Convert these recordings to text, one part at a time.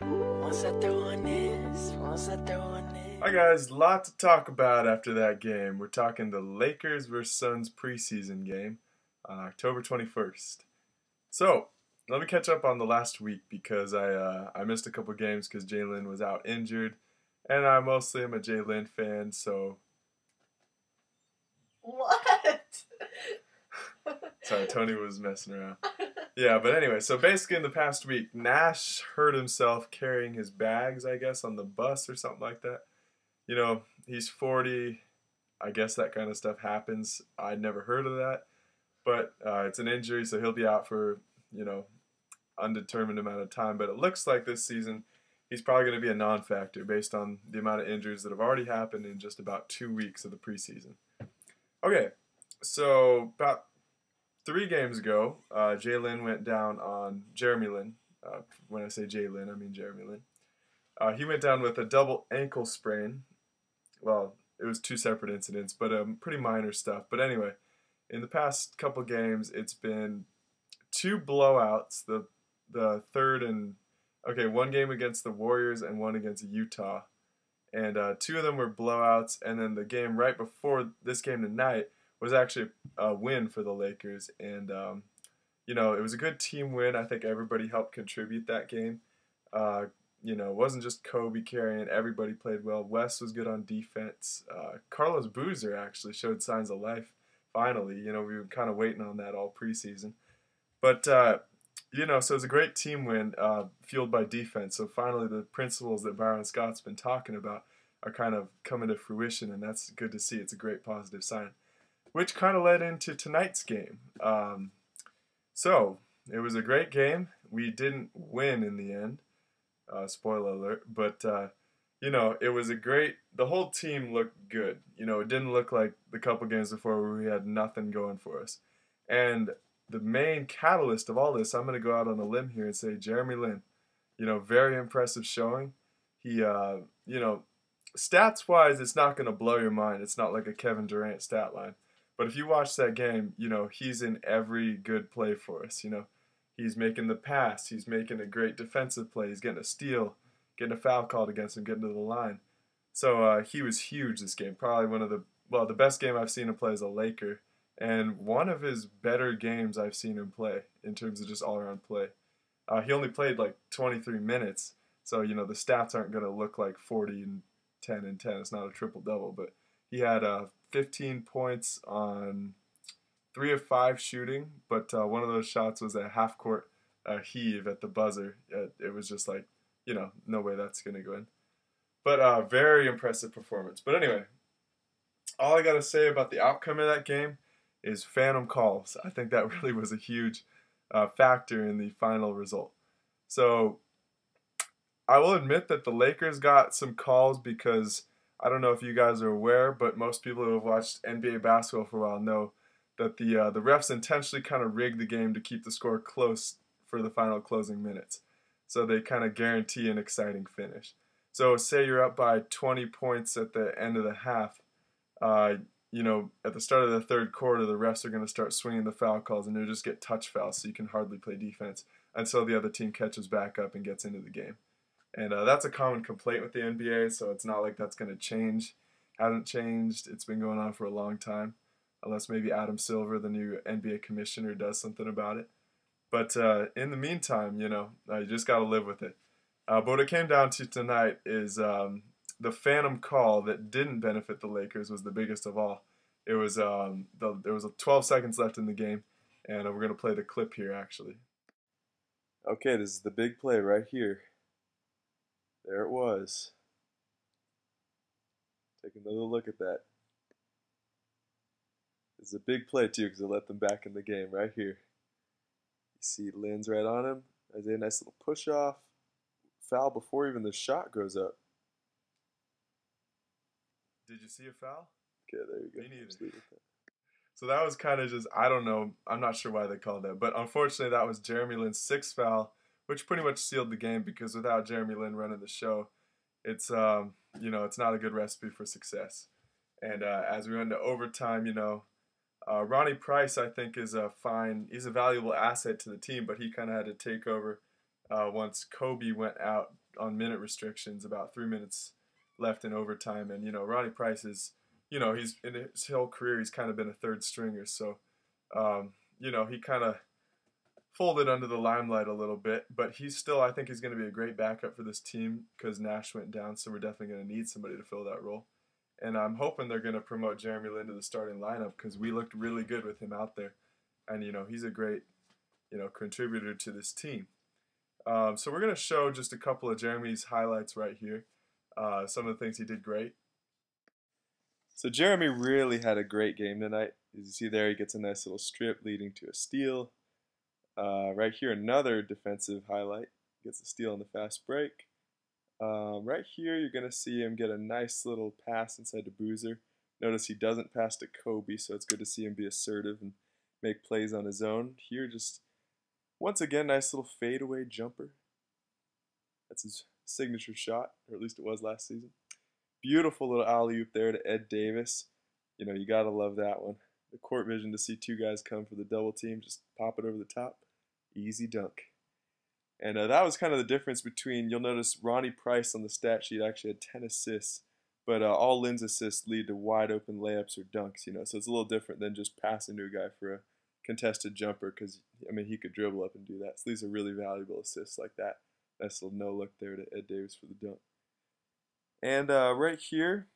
Hi guys, lot to talk about after that game. We're talking the Lakers vs Suns preseason game on October 21st. So, let me catch up on the last week because I missed a couple games because Jalen was out injured, and I mostly am a Jalen fan, so What? sorry, Tony was messing around. Yeah, but anyway, so basically in the past week, Nash hurt himself carrying his bags, I guess, on the bus or something like that. You know, he's 40. I guess that kind of stuff happens. I'd never heard of that, but it's an injury, so he'll be out for, you know, undetermined amount of time. But it looks like this season he's probably going to be a non-factor based on the amount of injuries that have already happened in just about 2 weeks of the preseason. Okay, so about 3 games ago, Jalen went down on Jeremy Lin. When I say Jalen, I mean Jeremy Lin. He went down with a double ankle sprain. Well, it was 2 separate incidents, but pretty minor stuff. But anyway, in the past couple games, it's been 2 blowouts. The third and okay, 1 game against the Warriors and 1 against Utah, and 2 of them were blowouts. And then the game right before this game tonight was actually a win for the Lakers, and you know, it was a good team win. I think everybody helped contribute that game. You know, it wasn't just Kobe carrying. Everybody played well. Wes was good on defense. Carlos Boozer actually showed signs of life. Finally, you know, we were kind of waiting on that all preseason. But you know, so it was a great team win, fueled by defense. So finally, the principles that Byron Scott's been talking about are kind of coming to fruition, and that's good to see. It's a great positive sign, which kind of led into tonight's game. So it was a great game. We didn't win in the end. Spoiler alert. But, you know, it was a great, the whole team looked good. You know, it didn't look like the couple games before where we had nothing going for us. And the main catalyst of all this, I'm going to go out on a limb here and say Jeremy Lin. You know, very impressive showing. He, you know, stats-wise, it's not going to blow your mind. It's not like a Kevin Durant stat line. But if you watch that game, you know, he's in every good play for us, you know. He's making the pass. He's making a great defensive play. He's getting a steal, getting a foul called against him, getting to the line. So he was huge this game. Probably one of the best game I've seen him play as a Laker, and one of his better games I've seen him play in terms of just all-around play. He only played like 23 minutes, so you know the stats aren't going to look like 40 and 10 and 10. It's not a triple-double, but he had 15 points on 3 of 5 shooting, but one of those shots was a half-court heave at the buzzer. It was just like, you know, no way that's going to go in. But very impressive performance. But anyway, all I got to say about the outcome of that game is phantom calls. I think that really was a huge factor in the final result. So I will admit that the Lakers got some calls because I don't know if you guys are aware, but most people who have watched NBA basketball for a while know that the refs intentionally kind of rigged the game to keep the score close for the final closing minutes. So they kind of guarantee an exciting finish. So say you're up by 20 points at the end of the half, you know, at the start of the third quarter, the refs are going to start swinging the foul calls, and you'll just get touch fouls, so you can hardly play defense until the other team catches back up and gets into the game. And that's a common complaint with the NBA, so it's not like that's going to change. Hasn't changed. It's been going on for a long time, unless maybe Adam Silver, the new NBA commissioner, does something about it. But in the meantime, you know, you just got to live with it. But what it came down to tonight is the phantom call that didn't benefit the Lakers was the biggest of all. It was there was 12 seconds left in the game, and we're going to play the clip here, actually. Okay, this is the big play right here. There it was. Take another look at that. It's a big play too because it let them back in the game right here. You see Lin's right on him. Isaiah, nice little push off. Foul before even the shot goes up. Did you see a foul? Okay, there you go. Me neither. So that was kind of just, I don't know. I'm not sure why they called that. But unfortunately, that was Jeremy Lin's 6th foul, which pretty much sealed the game because without Jeremy Lin running the show, it's, you know, it's not a good recipe for success. And as we went into overtime, you know, Ronnie Price, I think, is he's a valuable asset to the team, but he kind of had to take over once Kobe went out on minute restrictions, about 3 minutes left in overtime, and Ronnie Price is, he's in his whole career he's kind of been a third stringer, so he kind of folded under the limelight a little bit, but I think he's going to be a great backup for this team because Nash went down, so we're definitely going to need somebody to fill that role. And I'm hoping they're going to promote Jeremy Lin to the starting lineup because we looked really good with him out there. And, he's a great, contributor to this team. So we're going to show just a couple of Jeremy's highlights right here. Some of the things he did great. So Jeremy really had a great game tonight. As you see there, he gets a nice little strip leading to a steal. Right here, another defensive highlight. Gets a steal on the fast break. Right here, you're going to see him get a nice little pass inside to Boozer. Notice he doesn't pass to Kobe, so it's good to see him be assertive and make plays on his own. Here, just once again, nice little fadeaway jumper. That's his signature shot, or at least it was last season. Beautiful little alley-oop there to Ed Davis. You got to love that one. The court vision to see two guys come for the double team, just pop it over the top. Easy dunk. And that was kind of the difference between, you'll notice Ronnie Price on the stat sheet actually had 10 assists, but all Lin's assists lead to wide open layups or dunks, so it's a little different than just passing to a guy for a contested jumper because, he could dribble up and do that. So these are really valuable assists like that. Nice little no-look there to Ed Davis for the dunk. And right here,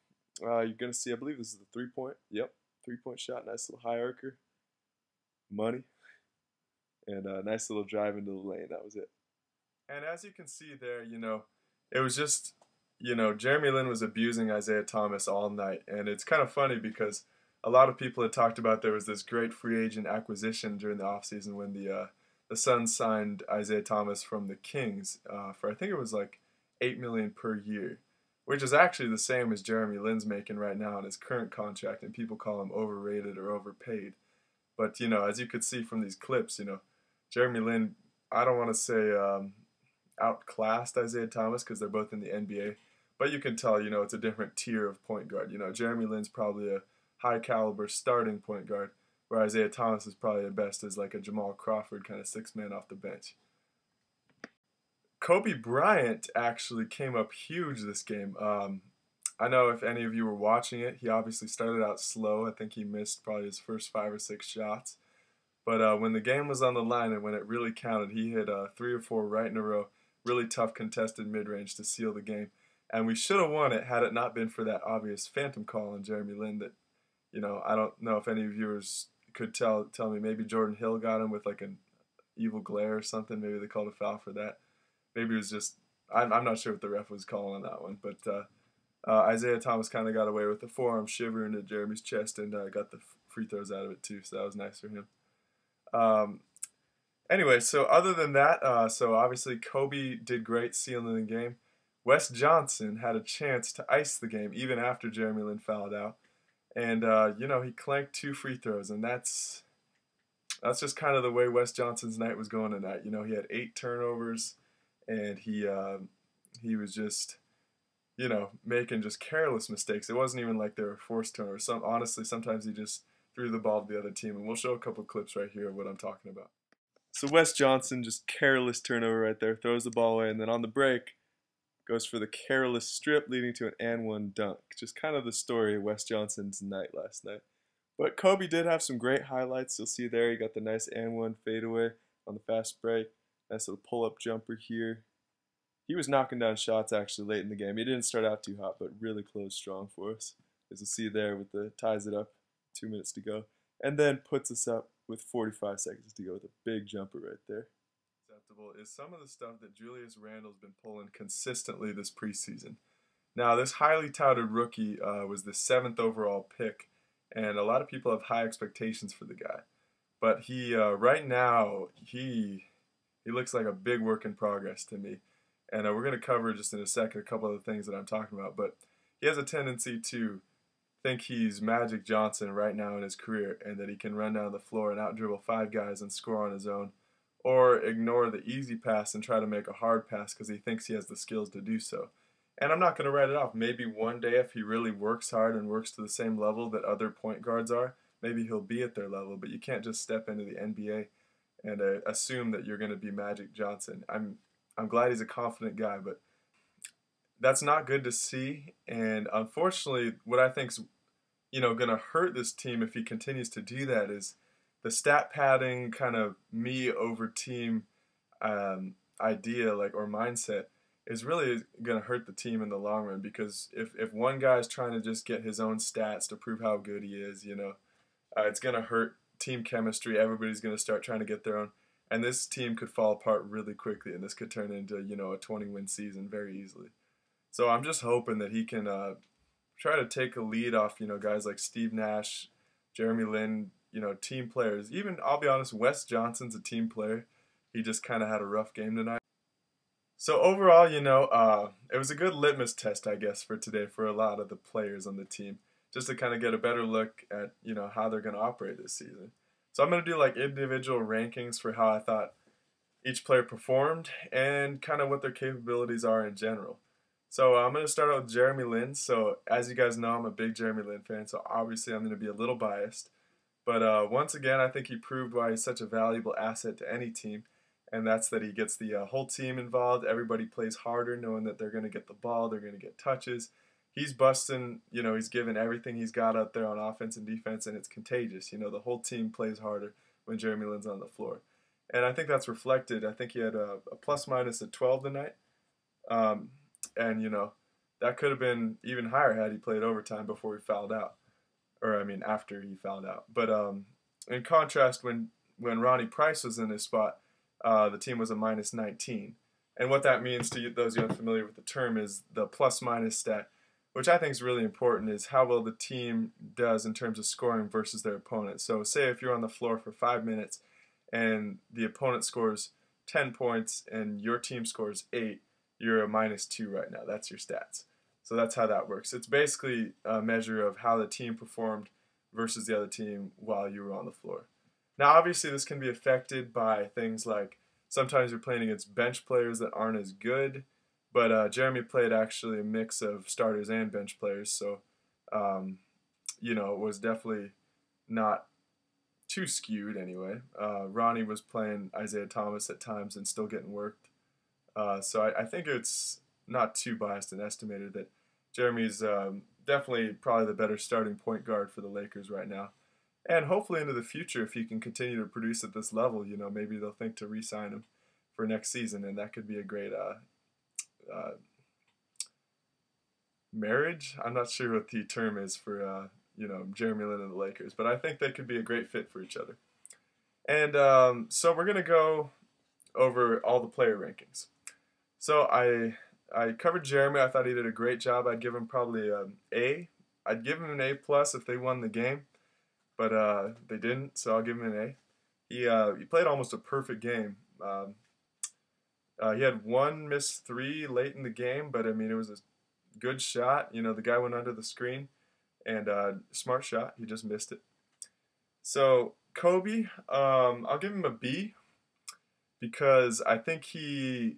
you're going to see, I believe this is the three-point. Yep, three-point shot, nice little high archer. Money. And a nice little drive into the lane. That was it. And as you can see there, it was just, Jeremy Lin was abusing Isaiah Thomas all night. And it's kind of funny because a lot of people had talked about there was this great free agent acquisition during the offseason when the Suns signed Isaiah Thomas from the Kings for, I think it was like $8 million per year, which is actually the same as Jeremy Lin's making right now in his current contract. And people call him overrated or overpaid. But, as you could see from these clips, Jeremy Lin, I don't want to say outclassed Isaiah Thomas because they're both in the NBA, but you can tell, it's a different tier of point guard. Jeremy Lin's probably a high caliber starting point guard, where Isaiah Thomas is probably at best as like a Jamal Crawford kind of six-man off the bench. Kobe Bryant actually came up huge this game. I know if any of you were watching it, he obviously started out slow. I think he missed probably his first 5 or 6 shots. But when the game was on the line and when it really counted, he hit 3 or 4 right in a row, really tough contested mid-range to seal the game. And we should have won it had it not been for that obvious phantom call on Jeremy Lin that, I don't know if any viewers could tell me maybe Jordan Hill got him with like an evil glare or something. Maybe they called a foul for that. Maybe it was just, I'm not sure what the ref was calling on that one. But Isaiah Thomas kind of got away with the forearm shiver into Jeremy's chest and got the free throws out of it too, so that was nice for him. Anyway, so other than that, so obviously Kobe did great sealing the game. Wes Johnson had a chance to ice the game even after Jeremy Lin fouled out. And, he clanked 2 free throws, and that's just kind of the way Wes Johnson's night was going tonight. He had 8 turnovers, and he was just, making just careless mistakes. It wasn't even like they were forced turnovers. Honestly, sometimes he just threw the ball to the other team, and we'll show a couple clips right here of what I'm talking about. So Wes Johnson, just careless turnover right there, throws the ball away, and then on the break, goes for the careless strip leading to an and-one dunk. Just kind of the story of Wes Johnson's night last night. But Kobe did have some great highlights. You'll see there, he got the nice and-one fadeaway on the fast break. Nice little pull-up jumper here. He was knocking down shots actually late in the game. He didn't start out too hot, but really closed strong for us. As you'll see there, with the ties it up, 2 minutes to go, and then puts us up with 45 seconds to go with a big jumper right there. Acceptable is some of the stuff that Julius Randle's been pulling consistently this preseason. Now, this highly touted rookie was the 7th overall pick, and a lot of people have high expectations for the guy. But he, right now, he looks like a big work in progress to me. And we're going to cover just in a second a couple of the things that I'm talking about. But he has a tendency to think he's Magic Johnson right now in his career and that he can run down the floor and out-dribble 5 guys and score on his own, or ignore the easy pass and try to make a hard pass because he thinks he has the skills to do so. And I'm not going to write it off. Maybe one day if he really works hard and works to the same level that other point guards are, maybe he'll be at their level, but you can't just step into the NBA and assume that you're going to be Magic Johnson. I'm glad he's a confident guy, but that's not good to see. And unfortunately, what I think's going to hurt this team if he continues to do that is the stat padding kind of me over team idea, like, or mindset is really going to hurt the team in the long run, because if one guy's trying to just get his own stats to prove how good he is, it's going to hurt team chemistry. Everybody's going to start trying to get their own, and this team could fall apart really quickly, and this could turn into a 20-win season very easily. So I'm just hoping that he can try to take a lead off guys like Steve Nash, Jeremy Lin, team players. Even, I'll be honest, Wes Johnson's a team player. He just kind of had a rough game tonight. So overall, it was a good litmus test, I guess, for today for a lot of the players on the team, just to kind of get a better look at how they're going to operate this season. So I'm going to do like individual rankings for how I thought each player performed and kind of what their capabilities are in general. So I'm going to start out with Jeremy Lin. So as you guys know, I'm a big Jeremy Lin fan, so obviously I'm going to be a little biased. But once again, I think he proved why he's such a valuable asset to any team, and that's that he gets the whole team involved. Everybody plays harder knowing that they're going to get the ball, they're going to get touches. He's busting, he's giving everything he's got out there on offense and defense, and it's contagious. The whole team plays harder when Jeremy Lin's on the floor. And I think that's reflected. I think he had a plus-minus of 12 tonight. And, that could have been even higher had he played overtime before he fouled out. Or, I mean, after he fouled out. But in contrast, when Ronnie Price was in his spot, the team was a minus 19. And what that means to those who are unfamiliar with the term is the plus-minus stat, which I think is really important, is how well the team does in terms of scoring versus their opponent. So say if you're on the floor for 5 minutes and the opponent scores 10 points and your team scores 8, you're a minus 2 right now. That's your stats. So that's how that works. It's basically a measure of how the team performed versus the other team while you were on the floor. Now, obviously, this can be affected by things like sometimes you're playing against bench players that aren't as good, but Jeremy played actually a mix of starters and bench players, so it was definitely not too skewed anyway. Ronnie was playing Isaiah Thomas at times and still getting worked. So I think it's not too biased and estimated that Jeremy's definitely probably the better starting point guard for the Lakers right now. And hopefully into the future, if he can continue to produce at this level, maybe they'll think to re-sign him for next season, and that could be a great marriage. I'm not sure what the term is for Jeremy Lin and the Lakers, but I think they could be a great fit for each other. And so we're gonna go over all the player rankings. So I covered Jeremy. I thought he did a great job. I'd give him probably an A. I'd give him an A+ if they won the game, but they didn't, so I'll give him an A. He played almost a perfect game. He had one missed three late in the game, but I mean it was a good shot. The guy went under the screen, and smart shot. He just missed it. So Kobe, I'll give him a B because I think he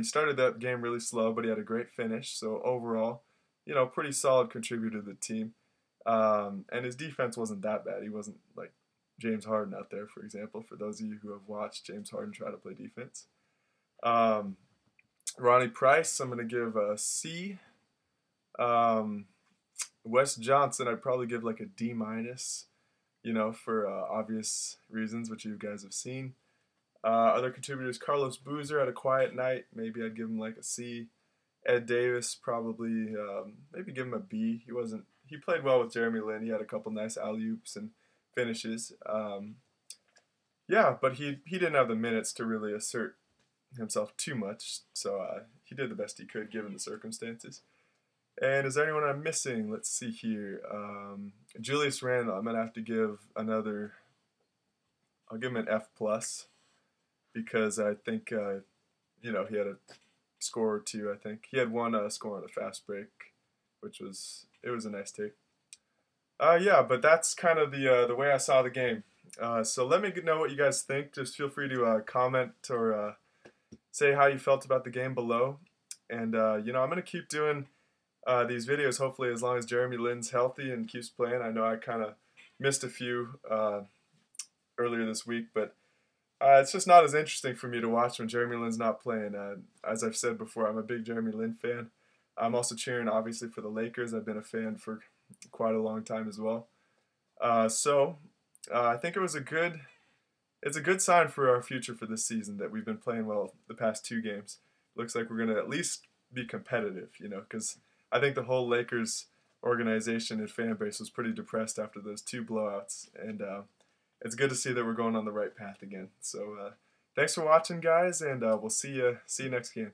started that game really slow, but he had a great finish. So overall, pretty solid contributor to the team. And his defense wasn't that bad. He wasn't like James Harden out there, for example, for those of you who have watched James Harden try to play defense. Ronnie Price, I'm going to give a C. Wes Johnson, I'd probably give like a D-, for obvious reasons, which you guys have seen. Other contributors, Carlos Boozer had a quiet night. Maybe I'd give him like a C. Ed Davis, probably maybe give him a B. He played well with Jeremy Lin. He had a couple nice alley-oops and finishes. But he didn't have the minutes to really assert himself too much, so he did the best he could given the circumstances. And is there anyone I'm missing? Let's see here. Julius Randle, I'm going to have to give another, I'll give him an F+, because I think, he had a score or two, I think. He had one score on a fast break, it was a nice take. But that's kind of the way I saw the game. So let me know what you guys think. Just feel free to comment or say how you felt about the game below. And, I'm going to keep doing these videos, hopefully, as long as Jeremy Lin's healthy and keeps playing. I know I kind of missed a few earlier this week, but it's just not as interesting for me to watch when Jeremy Lin's not playing. As I've said before, I'm a big Jeremy Lin fan. I'm also cheering, obviously, for the Lakers. I've been a fan for quite a long time as well. I think it's a good sign for our future for this season that we've been playing well the past 2 games. Looks like we're going to at least be competitive, because I think the whole Lakers organization and fan base was pretty depressed after those 2 blowouts, and it's good to see that we're going on the right path again. So thanks for watching, guys, and we'll see you next game.